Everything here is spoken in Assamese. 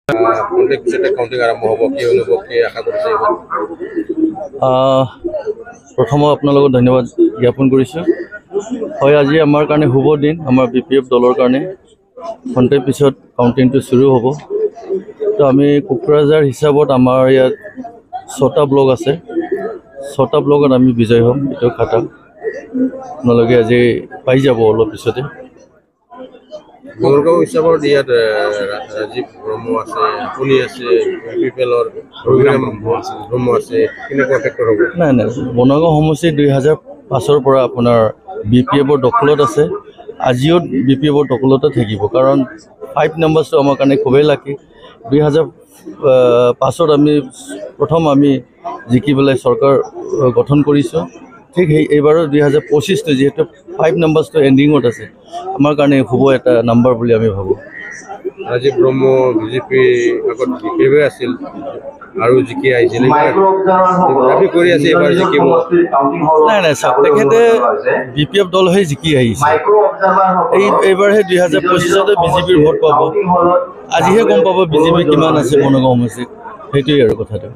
কাউন্টিং আৰম্ভ হ'ব কি অনুভৱ কি আশা কৰিছে প্ৰথমে আপোনালোকক ধন্যবাদ জ্ঞাপন কৰিছোঁ। হয়, আজি আমাৰ কাৰণে শুভ দিন, আমাৰ BPF দলৰ কাৰণে। ঘণ্টাৰ পিছত কাউণ্টিংটো চুৰু হ'ব। তো আমি কোকৰাঝাৰ হিচাপত আমাৰ ইয়াত 6টা ব্লক আছে। 6টা ব্লকত আমি বিজয় হ'ম। এইটো খাটা আপোনালোকে আজি পাই যাব অলপ পিছতে। বনগাঁও হিচাপত ইয়াত ৰাজীৱ ব্ৰহ্ম আছে, আপুনি আছে, পিপেলৰ ব্ৰহ্ম আছে, কেনেকুৱা ফেক্টৰ হ'ব? নাই বনগাঁও সমষ্টি 2005 পৰা আপোনাৰ BPFৰ দখলত আছে। আজিও BPFৰ দখলতে থাকিব, কাৰণ 5 নম্বৰটো আমাৰ কাৰণে খুবেই লাকি। 2005 আমি প্ৰথম জিকি পেলাই চৰকাৰ গঠন কৰিছোঁ। ঠিক এইবাৰো 2025 যিহেতু 5 নম্বৰটো এণ্ডিঙত আছে, আমাৰ কাৰণে শুভ এটা নাম্বাৰ বুলি আমি ভাবোঁ। ৰাজীৱ ব্ৰহ্ম বিজেপি আগত BPF আছিল আৰু জিকি আহিছিল, দাবী কৰি আছে এইবাৰ জিকিব। নাই চাওক, তেখেতে BPF দল হৈ জিকি আহিছে। এইবাৰহে 2025 বিজেপিৰ ভোট পাব। আজিহে গম পাব বিজেপি কিমান আছে বনগাঁও সমষ্টিত। সেইটোৱেই আৰু কথাটো।